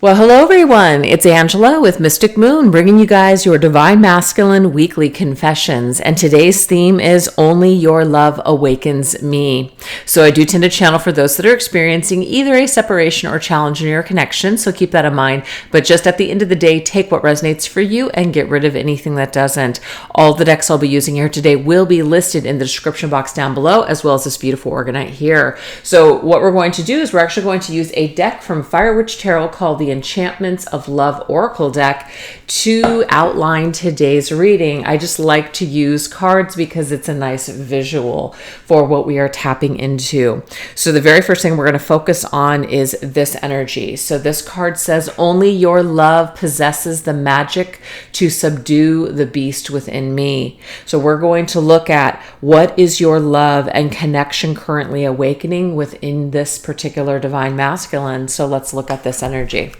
Well, hello everyone. It's Angela with Mystic Moon, bringing you guys your Divine Masculine weekly confessions. And today's theme is Only Your Love Awakens Me. So I do tend to channel for those that are experiencing either a separation or challenge in your connection. So keep that in mind. But just at the end of the day, take what resonates for you and get rid of anything that doesn't. All the decks I'll be using here today will be listed in the description box down below, as well as this beautiful organite here. So what we're going to do is we're actually going to use a deck from Fire Witch Tarot called the Enchantments of Love Oracle deck to outline today's reading. I just like to use cards because it's a nice visual for what we are tapping into. So the very first thing we're going to focus on is this energy. So this card says, only your love possesses the magic to subdue the beast within me. So we're going to look at what is your love and connection currently awakening within this particular divine masculine. So let's look at this energy.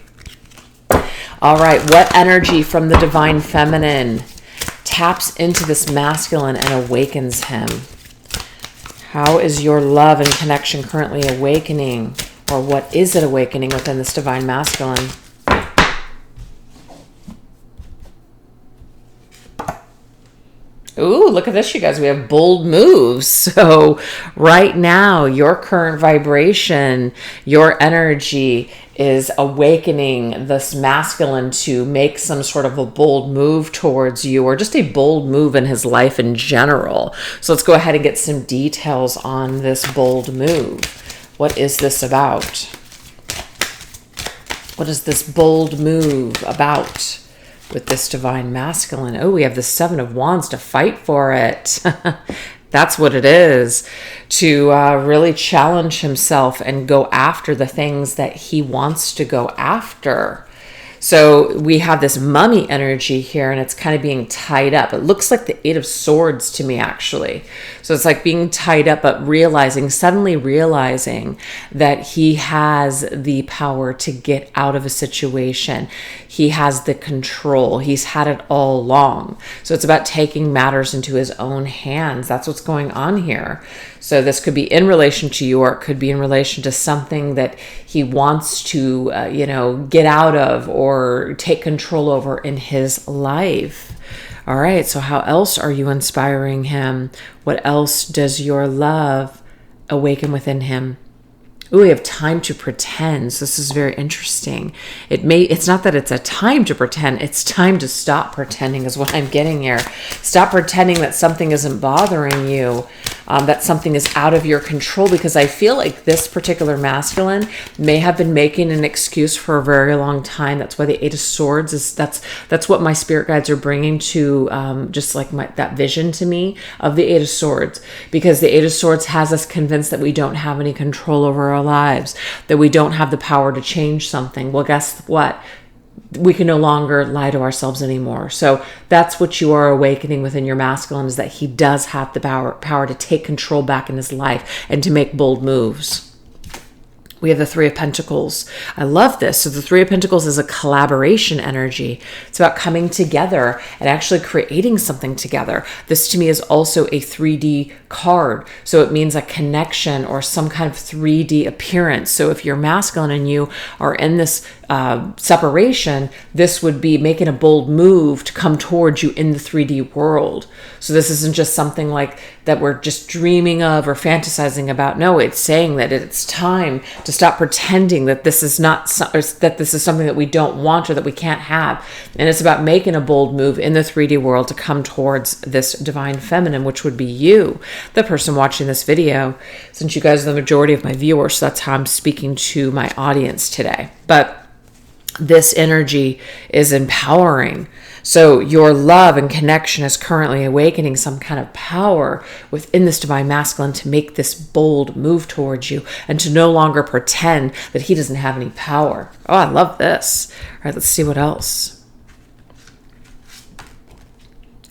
All right, what energy from the divine feminine taps into this masculine and awakens him? How is your love and connection currently awakening? Or what is it awakening within this divine masculine? Ooh, look at this, you guys. We have bold moves. So right now, your current vibration, your energy is awakening this masculine to make some sort of a bold move towards you, or just a bold move in his life in general. So let's go ahead and get some details on this bold move. What is this about? What is this bold move about with this divine masculine? Oh, we have the Seven of Wands to fight for it. That's what it is, to really challenge himself and go after the things that he wants to go after. So we have this mummy energy here, and it's kind of being tied up. It looks like the Eight of Swords to me, actually. So it's like being tied up, but suddenly realizing that he has the power to get out of a situation. He has the control. He's had it all along. So it's about taking matters into his own hands. That's what's going on here. So this could be in relation to you, or it could be in relation to something that he wants to, get out of or take control over in his life. All right, so how else are you inspiring him? What else does your love awaken within him? Ooh, we have time to pretend. So this is very interesting. It's not that it's a time to pretend, it's time to stop pretending is what I'm getting here. Stop pretending that something isn't bothering you, that something is out of your control, because I feel like this particular masculine may have been making an excuse for a very long time. That's why the Eight of Swords that's what my spirit guides are bringing to just like that vision to me of the Eight of Swords, because the Eight of Swords has us convinced that we don't have any control over our lives, that we don't have the power to change something. Well, guess what? We can no longer lie to ourselves anymore. So that's what you are awakening within your masculine, is that he does have the power to take control back in his life and to make bold moves. We have the Three of Pentacles. I love this. So the Three of Pentacles is a collaboration energy. It's about coming together and actually creating something together. This to me is also a 3D card. So it means a connection or some kind of 3D appearance. So if you're masculine and you are in this separation, this would be making a bold move to come towards you in the 3D world. So this isn't just something like that we're just dreaming of or fantasizing about. No, it's saying that it's time to stop pretending that this is that this is something that we don't want or that we can't have. And it's about making a bold move in the 3D world to come towards this divine feminine, which would be you, the person watching this video, since you guys are the majority of my viewers. So that's how I'm speaking to my audience today. But this energy is empowering. So your love and connection is currently awakening some kind of power within this divine masculine to make this bold move towards you and to no longer pretend that he doesn't have any power. Oh, I love this. All right, let's see what else.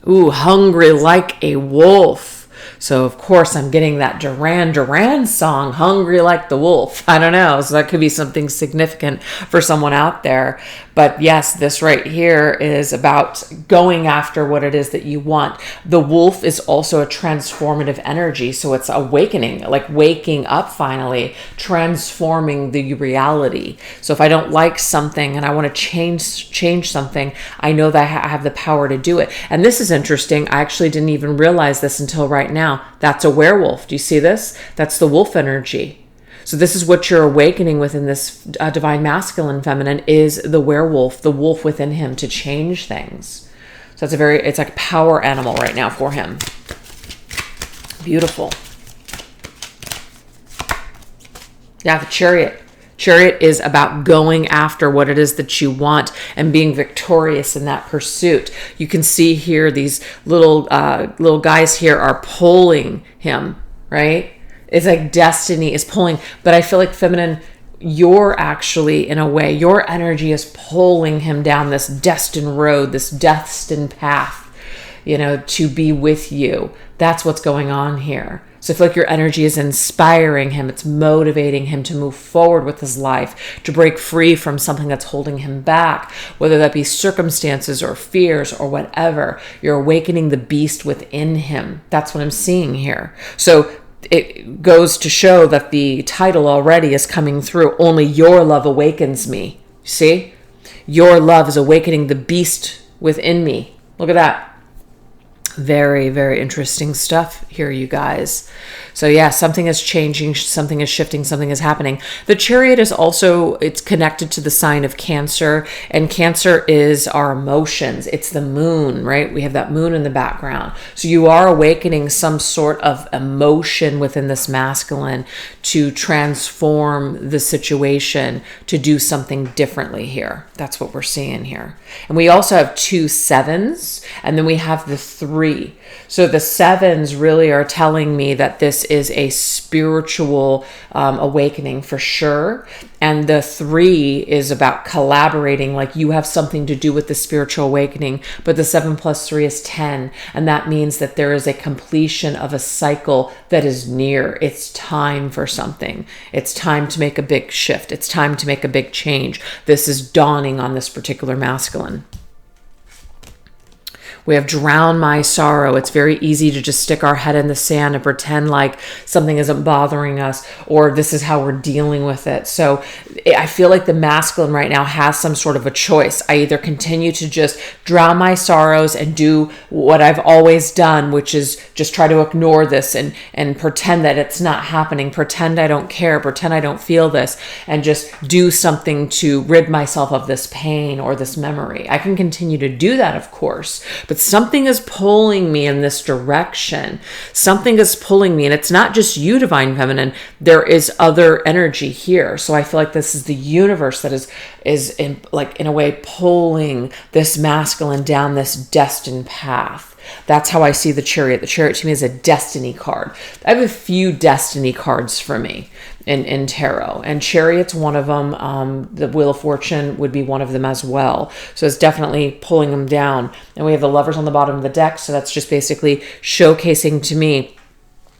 Ooh, hungry like a wolf. So of course I'm getting that Duran Duran song, Hungry Like the Wolf. I don't know. So that could be something significant for someone out there. But yes, this right here is about going after what it is that you want. The wolf is also a transformative energy. So it's awakening, like waking up finally, transforming the reality. So if I don't like something and I want to change something, I know that I have the power to do it. And this is interesting. I actually didn't even realize this until right now. That's a werewolf. Do you see this? That's the wolf energy. So this is what you're awakening within this divine masculine feminine is the werewolf, the wolf within him to change things. So it's like a power animal right now for him. Beautiful. Yeah, the Chariot. Chariot is about going after what it is that you want and being victorious in that pursuit. You can see here these little guys here are pulling him, right? It's like destiny is pulling. But I feel like feminine, you're actually, in a way, your energy is pulling him down this destined road, this destined path, to be with you. That's what's going on here. So I feel like your energy is inspiring him. It's motivating him to move forward with his life, to break free from something that's holding him back, whether that be circumstances or fears or whatever. You're awakening the beast within him. That's what I'm seeing here. So it goes to show that the title already is coming through. Only your love awakens me. See? Your love is awakening the beast within me. Look at that. Very, very interesting stuff here, you guys. So yeah, something is changing, something is shifting, something is happening. The Chariot is also, it's connected to the sign of Cancer, and Cancer is our emotions. It's the moon, right? We have that moon in the background. So you are awakening some sort of emotion within this masculine to transform the situation, to do something differently here. That's what we're seeing here. And we also have 2 sevens, and then we have the 3. So the 7s really are telling me that this is a spiritual awakening for sure. And the 3 is about collaborating, like you have something to do with the spiritual awakening. But the 7 plus 3 is 10. And that means that there is a completion of a cycle that is near. It's time for something. It's time to make a big shift. It's time to make a big change. This is dawning on this particular masculine. We have drown my sorrow. It's very easy to just stick our head in the sand and pretend like something isn't bothering us or this is how we're dealing with it. So I feel like the masculine right now has some sort of a choice. I either continue to just drown my sorrows and do what I've always done, which is just try to ignore this and pretend that it's not happening, pretend I don't care, pretend I don't feel this, and just do something to rid myself of this pain or this memory. I can continue to do that, of course, but something is pulling me in this direction. Something is pulling me, and it's not just you, Divine Feminine. There is other energy here. So I feel like this is the universe that is in a way pulling this masculine down this destined path. That's how I see the Chariot. The Chariot to me is a destiny card. I have a few destiny cards for me in tarot, and Chariot's one of them. The Wheel of Fortune would be one of them as well. So it's definitely pulling them down. And we have the Lovers on the bottom of the deck. So that's just basically showcasing to me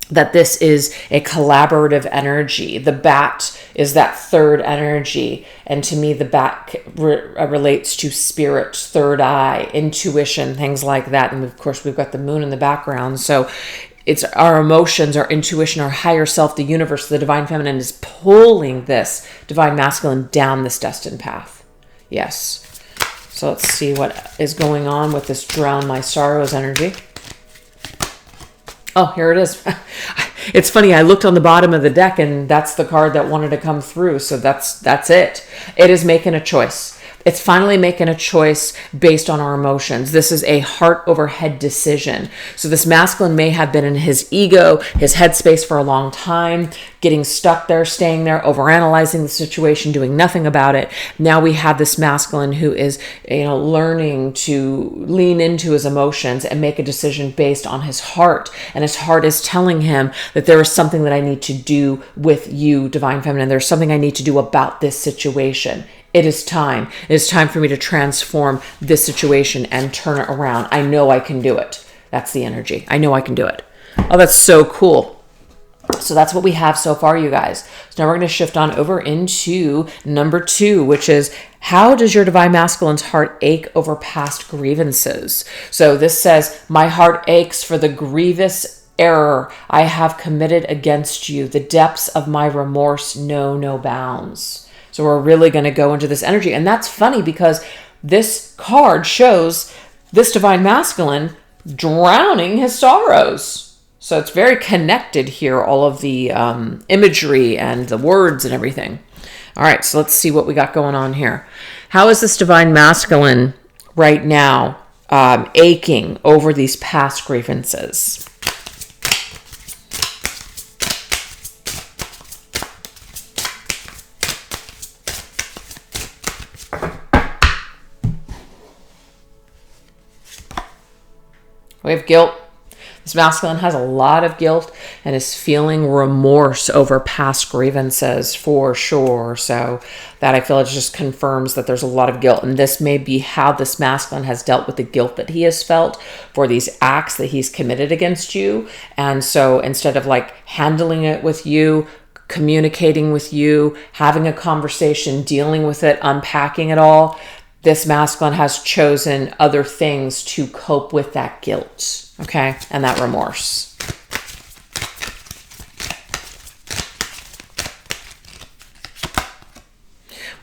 that this is a collaborative energy. The bat is that third energy. And to me, the bat relates to spirit, third eye, intuition, things like that. And of course, we've got the moon in the background. So it's our emotions, our intuition, our higher self, the universe, the Divine Feminine is pulling this Divine Masculine down this destined path. Yes. So let's see what is going on with this drown my sorrows energy. Oh, here it is. It's funny. I looked on the bottom of the deck and that's the card that wanted to come through. So that's it. It is making a choice. It's finally making a choice based on our emotions. This is a heart over head decision. So this masculine may have been in his ego, his headspace for a long time, getting stuck there, staying there, overanalyzing the situation, doing nothing about it. Now we have this masculine who is, learning to lean into his emotions and make a decision based on his heart. And his heart is telling him that there is something that I need to do with you, Divine Feminine. There's something I need to do about this situation. It is time. It is time for me to transform this situation and turn it around. I know I can do it. That's the energy. I know I can do it. Oh, that's so cool. So that's what we have so far, you guys. So now we're going to shift on over into number 2, which is, how does your divine masculine's heart ache over past grievances? So this says, my heart aches for the grievous error I have committed against you. The depths of my remorse know no bounds. So we're really going to go into this energy. And that's funny because this card shows this divine masculine drowning his sorrows. So it's very connected here, all of the imagery and the words and everything. All right, so let's see what we got going on here. How is this divine masculine right now aching over these past grievances? We have guilt. This masculine has a lot of guilt and is feeling remorse over past grievances for sure. So that, I feel, it just confirms that there's a lot of guilt. And this may be how this masculine has dealt with the guilt that he has felt for these acts that he's committed against you. And so instead of like handling it with you, communicating with you, having a conversation, dealing with it, unpacking it all, this masculine has chosen other things to cope with that guilt, okay, and that remorse.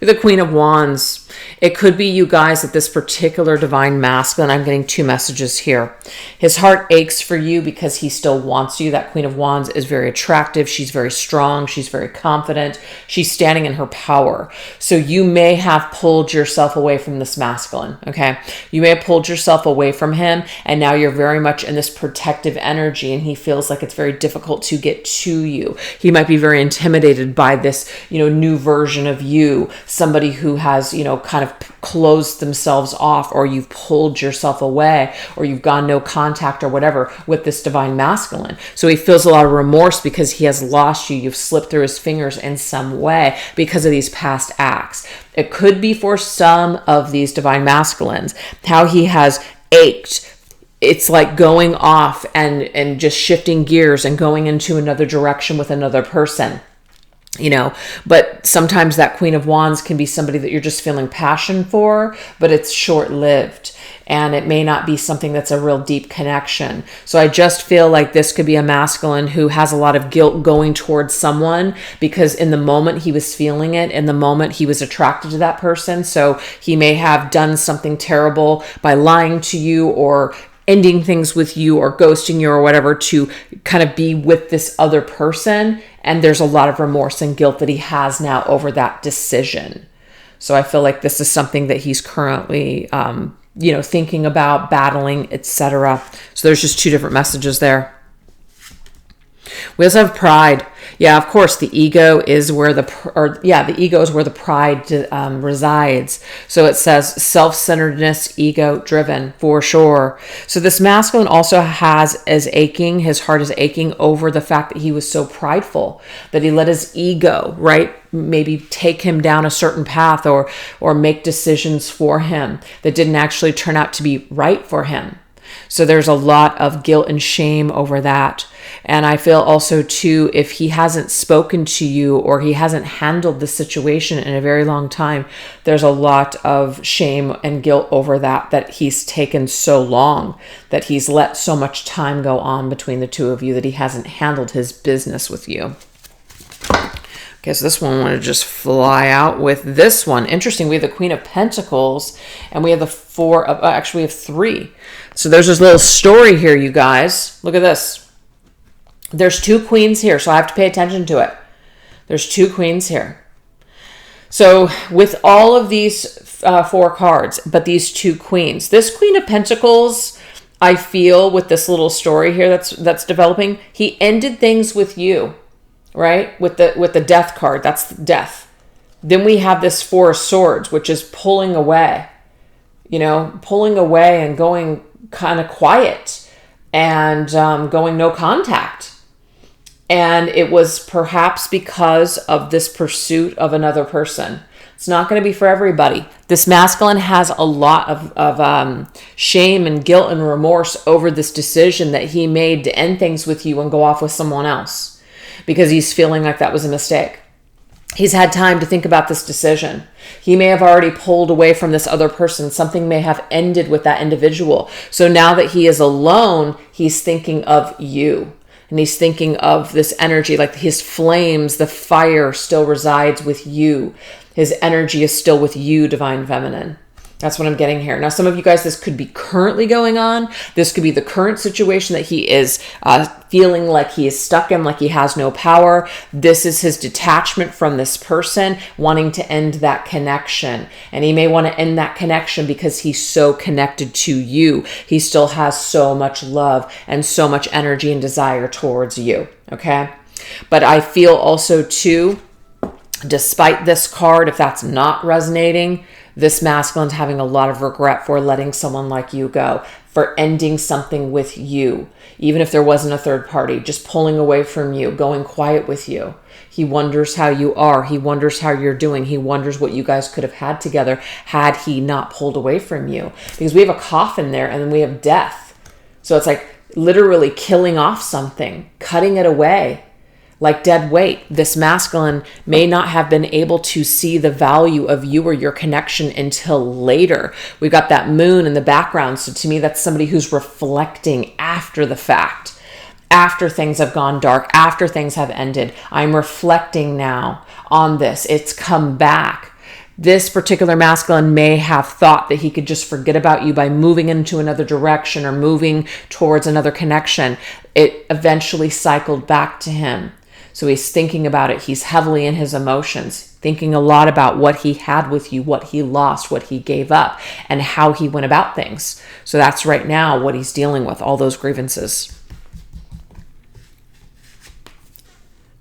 With the Queen of Wands, it could be, you guys, that this particular divine masculine, I'm getting 2 messages here. His heart aches for you because he still wants you. That Queen of Wands is very attractive. She's very strong. She's very confident. She's standing in her power. So you may have pulled yourself away from this masculine, okay? You may have pulled yourself away from him, and now you're very much in this protective energy, and he feels like it's very difficult to get to you. He might be very intimidated by this, new version of you, somebody who has, kind of closed themselves off, or you've pulled yourself away, or you've gone no contact or whatever with this divine masculine. So he feels a lot of remorse because he has lost you. You've slipped through his fingers in some way because of these past acts. It could be for some of these divine masculines, how he has ached. It's like going off and just shifting gears and going into another direction with another person. But sometimes that Queen of Wands can be somebody that you're just feeling passion for, but it's short-lived, and it may not be something that's a real deep connection. So I just feel like this could be a masculine who has a lot of guilt going towards someone because in the moment he was feeling it, in the moment he was attracted to that person. So he may have done something terrible by lying to you or ending things with you or ghosting you or whatever to kind of be with this other person. And there's a lot of remorse and guilt that he has now over that decision. So I feel like this is something that he's currently, thinking about, battling, etc. So there's just 2 different messages there. We also have pride. Yeah, of course, the ego is where the ego is where the pride resides. So it says self-centeredness, ego-driven, for sure. So this masculine also his heart is aching over the fact that he was so prideful, that he let his ego, right, maybe take him down a certain path or make decisions for him that didn't actually turn out to be right for him. So there's a lot of guilt and shame over that. And I feel also too, if he hasn't spoken to you or he hasn't handled the situation in a very long time, there's a lot of shame and guilt over that he's taken so long, that he's let so much time go on between the 2 of you, that he hasn't handled his business with you. Okay, so this one I want to just fly out with this one. Interesting, we have the Queen of Pentacles and we have the 4 of, actually we have 3. So there's this little story here, you guys. Look at this. There's 2 queens here, so I have to pay attention to it. There's 2 queens here. So with all of these 4 cards, but these 2 queens, this Queen of Pentacles, I feel with this little story here that's developing, he ended things with you, right? With the Death card, that's death. Then we have this 4 of Swords, which is pulling away, pulling away and going kind of quiet and going no contact. And it was perhaps because of this pursuit of another person. It's not going to be for everybody. This masculine has a lot of shame and guilt and remorse over this decision that he made to end things with you and go off with someone else, because he's feeling like that was a mistake. He's had time to think about this decision. He may have already pulled away from this other person. Something may have ended with that individual. So now that he is alone, he's thinking of you. And he's thinking of this energy, like his flames, the fire still resides with you. His energy is still with you, Divine Feminine. That's what I'm getting here. Now, some of you guys, this could be currently going on. This could be the current situation that he is feeling like he is stuck in, like he has no power. This is his detachment from this person, wanting to end that connection. And he may want to end that connection because he's so connected to you. He still has so much love and so much energy and desire towards you. Okay? But I feel also too, despite this card, if that's not resonating, this masculine's having a lot of regret for letting someone like you go, for ending something with you, even if there wasn't a third party, just pulling away from you, going quiet with you. He wonders how you are. He wonders how you're doing. He wonders what you guys could have had together had he not pulled away from you. Because we have a coffin there, and then we have death. So it's like literally killing off something, cutting it away. Like dead weight. This masculine may not have been able to see the value of you or your connection until later. We've got that moon in the background. So to me, that's somebody who's reflecting after the fact, after things have gone dark, after things have ended. I'm reflecting now on this. It's come back. This particular masculine may have thought that he could just forget about you by moving into another direction or moving towards another connection. It eventually cycled back to him. So he's thinking about it. He's heavily in his emotions, thinking a lot about what he had with you, what he lost, what he gave up, and how he went about things. So that's right now what he's dealing with, all those grievances.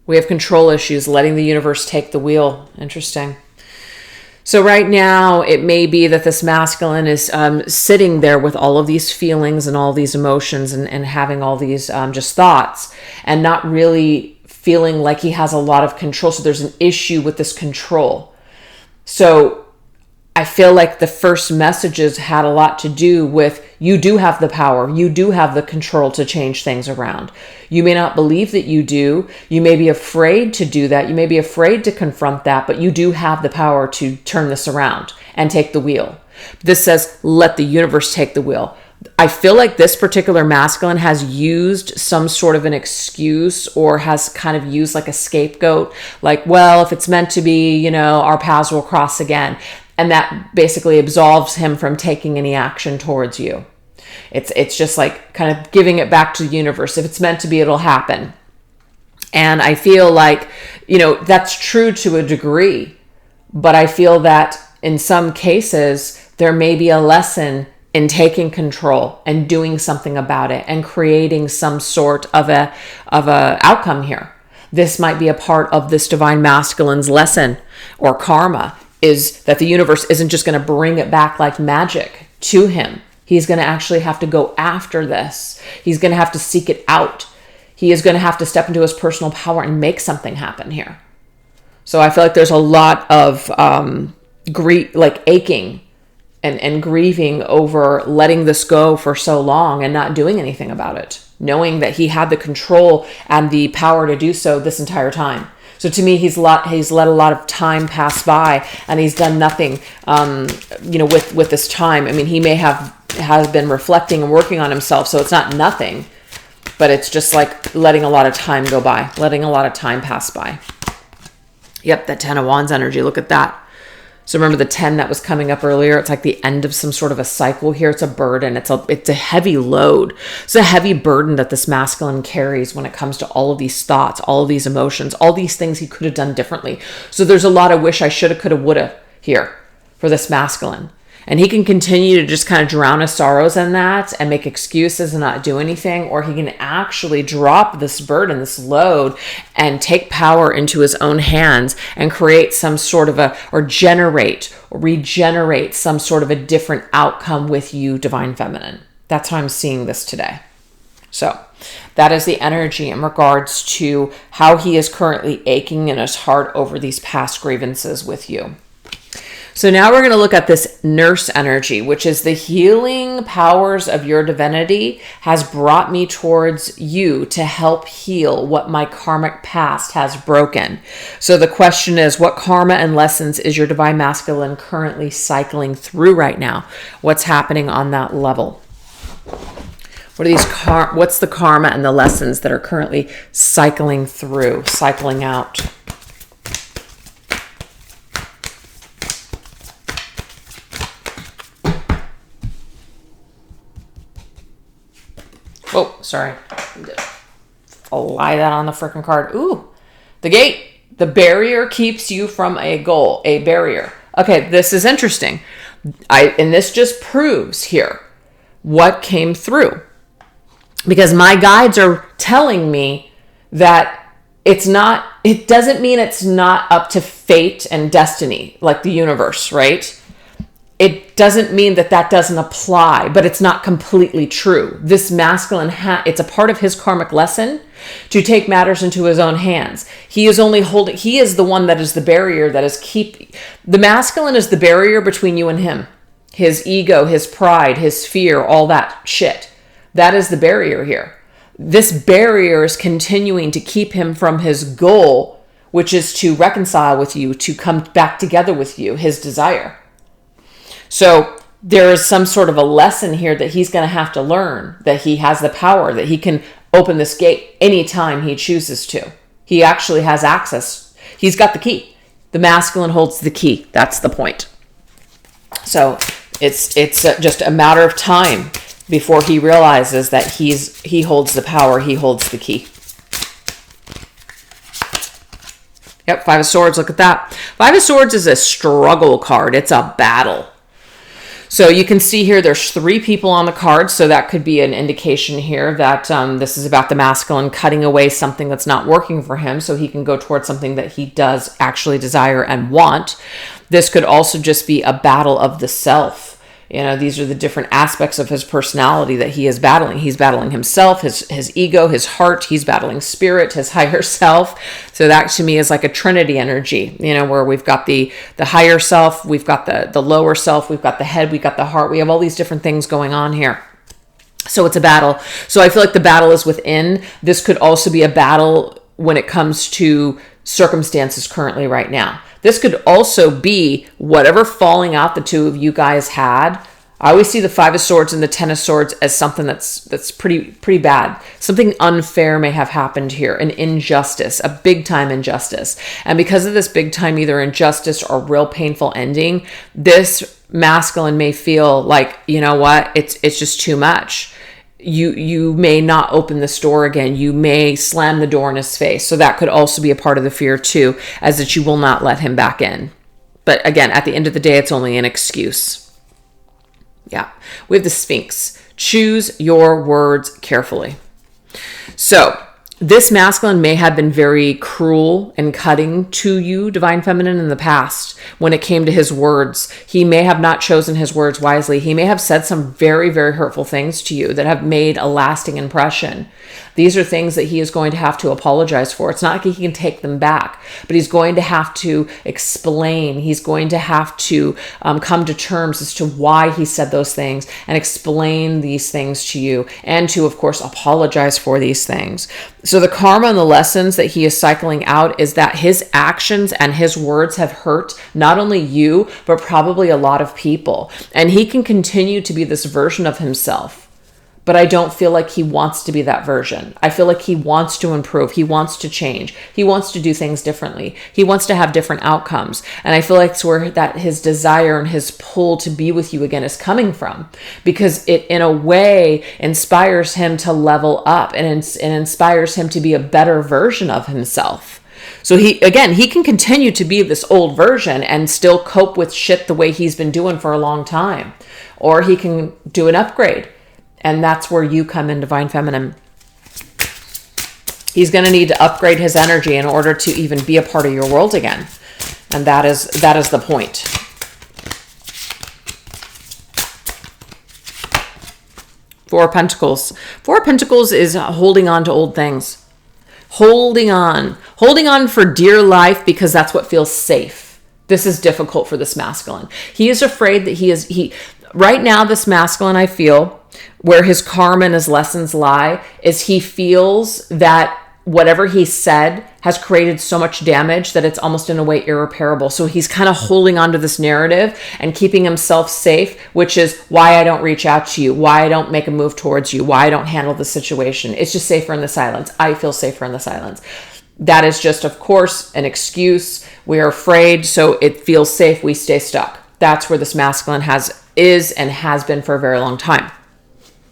We have control issues, letting the universe take the wheel. Interesting. So right now, it may be that this masculine is sitting there with all of these feelings and all these emotions and having all these just thoughts and not really feeling like he has a lot of control. So there's an issue with this control. So I feel like the first messages had a lot to do with, you do have the power. You do have the control to change things around. You may not believe that you do. You may be afraid to do that. You may be afraid to confront that, but you do have the power to turn this around and take the wheel. This says, let the universe take the wheel. I feel like this particular masculine has used some sort of an excuse or has kind of used like a scapegoat, like, well, if it's meant to be, our paths will cross again. And that basically absolves him from taking any action towards you. It's just like kind of giving it back to the universe. If it's meant to be, it'll happen. And I feel like, that's true to a degree, but I feel that in some cases, there may be a lesson in taking control and doing something about it and creating some sort of a outcome here. This might be a part of this divine masculine's lesson or karma, is that the universe isn't just going to bring it back like magic to him. He's going to actually have to go after this. He's going to have to seek it out. He is going to have to step into his personal power and make something happen here. So I feel like there's a lot of aching and grieving over letting this go for so long and not doing anything about it, knowing that he had the control and the power to do so this entire time. So to me, he's let a lot of time pass by and he's done nothing, with this time. I mean, he may has been reflecting and working on himself, so it's not nothing, but it's just like letting a lot of time go by, letting a lot of time pass by. Yep, that 10 of Wands energy, look at that. So remember the 10 that was coming up earlier? It's like the end of some sort of a cycle here. It's a burden. It's a heavy load. It's a heavy burden that this masculine carries when it comes to all of these thoughts, all of these emotions, all these things he could have done differently. So there's a lot of wish I shoulda, coulda, woulda here for this masculine. And he can continue to just kind of drown his sorrows in that and make excuses and not do anything, or he can actually drop this burden, this load, and take power into his own hands and create some sort of regenerate some sort of a different outcome with you, Divine Feminine. That's how I'm seeing this today. So that is the energy in regards to how he is currently aching in his heart over these past grievances with you. So now we're going to look at this nurse energy, which is the healing powers of your divinity has brought me towards you to help heal what my karmic past has broken. So the question is, what karma and lessons is your divine masculine currently cycling through right now? What's happening on that level? What are these what's the karma and the lessons that are currently cycling through, cycling out? Oh, sorry. I'll lie that on the freaking card. Ooh, the gate. The barrier keeps you from a goal, a barrier. Okay, this is interesting. And this just proves here what came through. Because my guides are telling me that it doesn't mean it's not up to fate and destiny, like the universe, right? It doesn't mean that doesn't apply, but it's not completely true. This masculine, it's a part of his karmic lesson to take matters into his own hands. He is the one that is the barrier that is the masculine is the barrier between you and him. His ego, his pride, his fear, all that shit. That is the barrier here. This barrier is continuing to keep him from his goal, which is to reconcile with you, to come back together with you, his desire. So there is some sort of a lesson here that he's going to have to learn, that he has the power, that he can open this gate anytime he chooses to. He actually has access. He's got the key. The masculine holds the key. That's the point. So it's just a matter of time before he realizes that he holds the power, he holds the key. Yep, Five of Swords, look at that. Five of Swords is a struggle card. It's a battle. So you can see here there's 3 people on the card, so that could be an indication here that this is about the masculine cutting away something that's not working for him so he can go towards something that he does actually desire and want. This could also just be a battle of the self. You know, these are the different aspects of his personality that he is battling. He's battling himself, his ego, his heart. He's battling spirit, his higher self. So that to me is like a trinity energy, you know, where we've got the higher self, we've got the lower self, we've got the head, we've got the heart. We have all these different things going on here. So it's a battle. So I feel like the battle is within. This could also be a battle when it comes to circumstances currently right now. This could also be whatever falling out the two of you guys had. I always see the Five of Swords and the Ten of Swords as something that's pretty bad. Something unfair may have happened here, an injustice, a big time injustice. And because of this big time either injustice or real painful ending, this masculine may feel like, you know what, it's just too much. You may not open this door again. You may slam the door in his face. So that could also be a part of the fear too, as that you will not let him back in. But again, at the end of the day, it's only an excuse. Yeah. We have the Sphinx. Choose your words carefully. So this masculine may have been very cruel and cutting to you, Divine Feminine, in the past when it came to his words. He may have not chosen his words wisely. He may have said some very, very hurtful things to you that have made a lasting impression. These are things that he is going to have to apologize for. It's not like he can take them back, but he's going to have to explain. He's going to have to come to terms as to why he said those things and explain these things to you, and to, of course, apologize for these things. So the karma and the lessons that he is cycling out is that his actions and his words have hurt not only you, but probably a lot of people. And he can continue to be this version of himself. But I don't feel like he wants to be that version. I feel like he wants to improve. He wants to change. He wants to do things differently. He wants to have different outcomes. And I feel like it's where that his desire and his pull to be with you again is coming from, because it in a way inspires him to level up and inspires him to be a better version of himself. So he can continue to be this old version and still cope with shit the way he's been doing for a long time. Or he can do an upgrade. And that's where you come in, Divine Feminine. He's going to need to upgrade his energy in order to even be a part of your world again. And that is the point. Four of Pentacles. Four of Pentacles is holding on to old things. Holding on for dear life, because that's what feels safe. This is difficult for this masculine. He is afraid that right now, this masculine, I feel, where his karma and his lessons lie, is he feels that whatever he said has created so much damage that it's almost in a way irreparable. So he's kind of holding on to this narrative and keeping himself safe, which is why I don't reach out to you, why I don't make a move towards you, why I don't handle the situation. It's just safer in the silence. I feel safer in the silence. That is just, of course, an excuse. We are afraid, so it feels safe. We stay stuck. That's where this masculine is and has been for a very long time.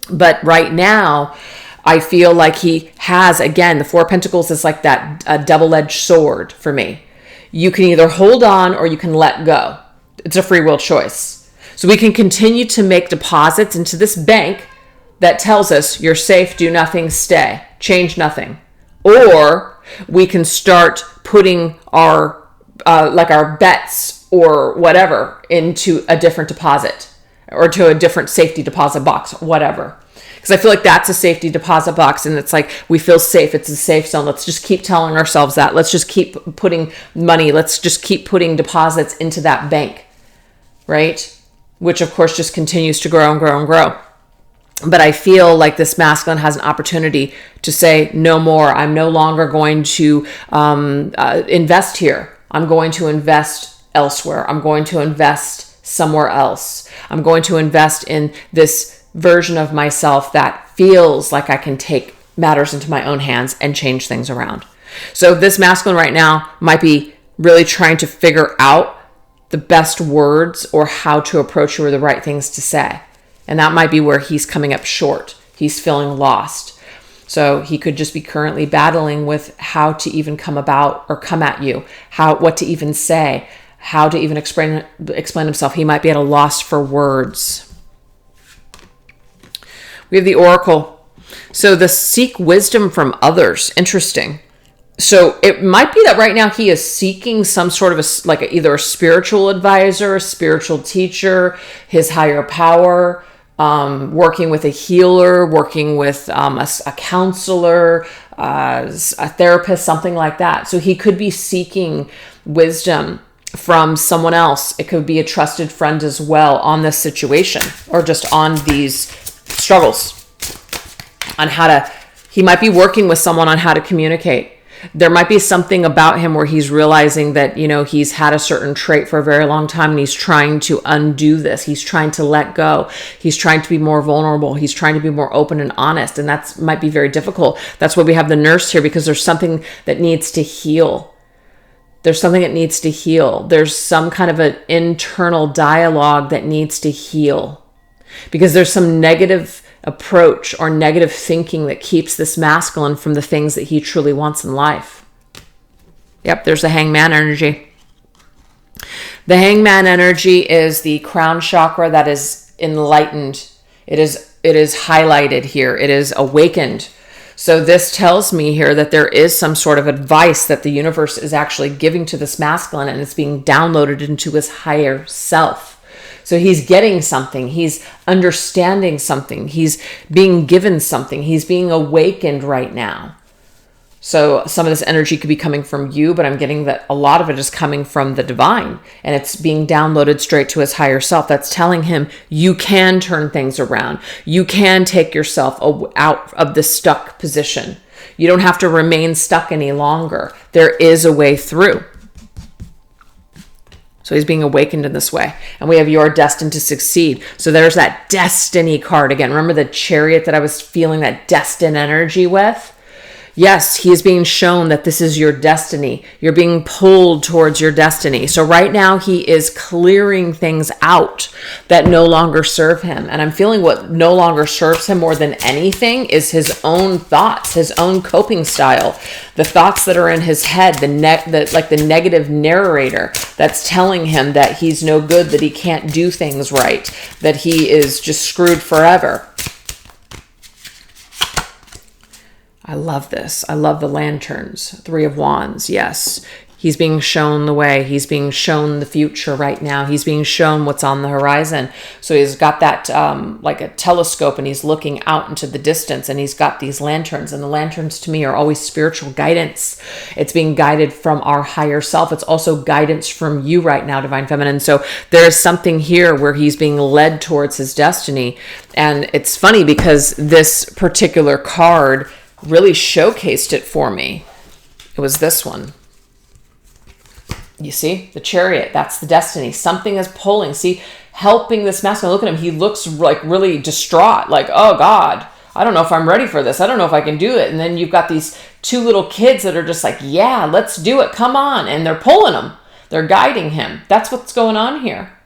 But right now, I feel like he has, again, the Four of Pentacles is like that double-edged sword for me. You can either hold on or you can let go. It's a free will choice. So we can continue to make deposits into this bank that tells us you're safe, do nothing, stay, change nothing. Or we can start putting our bets or whatever into a different deposit or to a different safety deposit box, whatever. Because I feel like that's a safety deposit box, and it's like we feel safe. It's a safe zone. Let's just keep telling ourselves that. Let's just keep putting money. Let's just keep putting deposits into that bank, right? Which, of course, just continues to grow and grow and grow. But I feel like this masculine has an opportunity to say, no more. I'm no longer going to invest here. I'm going to invest elsewhere. I'm going to invest somewhere else. I'm going to invest in this version of myself that feels like I can take matters into my own hands and change things around. So this masculine right now might be really trying to figure out the best words or how to approach you or the right things to say. And that might be where he's coming up short. He's feeling lost. So he could just be currently battling with how to even come about or come at you, what to even say, how to even explain himself. He might be at a loss for words. We have the Oracle. So the seek wisdom from others. Interesting. So it might be that right now he is seeking some sort of either a spiritual advisor, a spiritual teacher, his higher power, working with a healer, working with a counselor, a therapist, something like that. So he could be seeking wisdom from someone else. It could be a trusted friend as well on this situation or just on these struggles on he might be working with someone on how to communicate. There might be something about him where he's realizing that, he's had a certain trait for a very long time and he's trying to undo this. He's trying to let go. He's trying to be more vulnerable. He's trying to be more open and honest. And that might be very difficult. That's why we have the Nurse here, because there's something that needs to heal. There's something that needs to heal. There's some kind of an internal dialogue that needs to heal. Because there's some negative approach or negative thinking that keeps this masculine from the things that he truly wants in life. Yep, there's the Hangman energy. The Hangman energy is the crown chakra that is enlightened. It is highlighted here. It is awakened. So this tells me here that there is some sort of advice that the universe is actually giving to this masculine, and it's being downloaded into his higher self. So he's getting something. He's understanding something. He's being given something. He's being awakened right now. So some of this energy could be coming from you, but I'm getting that a lot of it is coming from the divine, and it's being downloaded straight to his higher self. That's telling him you can turn things around. You can take yourself out of the stuck position. You don't have to remain stuck any longer. There is a way through. So he's being awakened in this way. And we have you're destined to succeed. So there's that destiny card again. Remember the Chariot that I was feeling that destined energy with? Yes, he is being shown that this is your destiny. You're being pulled towards your destiny. So right now he is clearing things out that no longer serve him. And I'm feeling what no longer serves him more than anything is his own thoughts, his own coping style, the thoughts that are in his head, the negative narrator that's telling him that he's no good, that he can't do things right, that he is just screwed forever. I love this. I love the lanterns. 3 of Wands. Yes. He's being shown the way. He's being shown the future right now. He's being shown what's on the horizon. So he's got that like a telescope, and he's looking out into the distance, and he's got these lanterns. And the lanterns to me are always spiritual guidance. It's being guided from our higher self. It's also guidance from you right now, Divine Feminine. So there is something here where he's being led towards his destiny. And it's funny because this particular card really showcased it for me. It was this one. You see, the Chariot, that's the destiny. Something is pulling. See, helping this masculine. Look at him. He looks like really distraught. Like, oh God, I don't know if I'm ready for this. I don't know if I can do it. And then you've got these two little kids that are just like, yeah, let's do it. Come on. And they're pulling him. They're guiding him. That's what's going on here.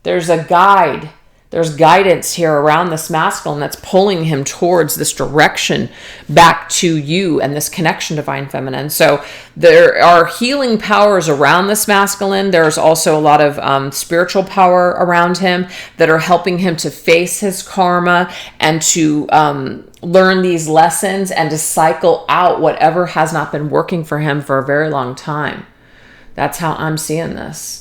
There's a guide. There's guidance here around this masculine that's pulling him towards this direction back to you and this connection, Divine Feminine. So there are healing powers around this masculine. There's also a lot of spiritual power around him that are helping him to face his karma and to learn these lessons and to cycle out whatever has not been working for him for a very long time. That's how I'm seeing this.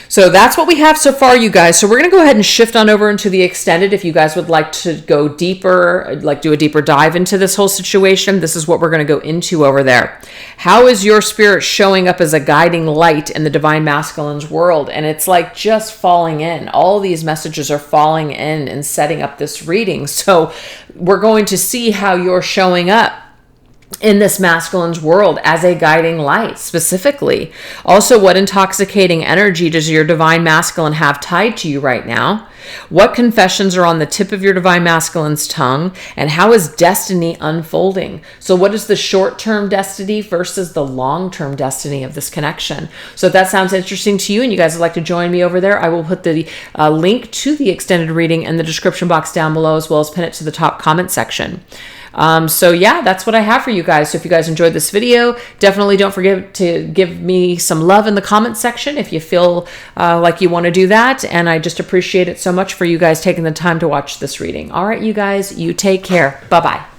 So that's what we have so far, you guys. So we're going to go ahead and shift on over into the extended. If you guys would like to go deeper, like do a deeper dive into this whole situation, this is what we're going to go into over there. How is your spirit showing up as a guiding light in the Divine Masculine's world? And it's like just falling in. All these messages are falling in and setting up this reading. So we're going to see how you're showing up in this masculine's world as a guiding light specifically. Also, what intoxicating energy does your Divine Masculine have tied to you right now? What confessions are on the tip of your Divine Masculine's tongue? And how is destiny unfolding? So what is the short-term destiny versus the long-term destiny of this connection? So if that sounds interesting to you and you guys would like to join me over there, I will put the link to the extended reading in the description box down below, as well as pin it to the top comment section. So yeah, that's what I have for you guys. So if you guys enjoyed this video, definitely don't forget to give me some love in the comment section if you feel like you want to do that. And I just appreciate it so much for you guys taking the time to watch this reading. All right, you guys, you take care. Bye-bye.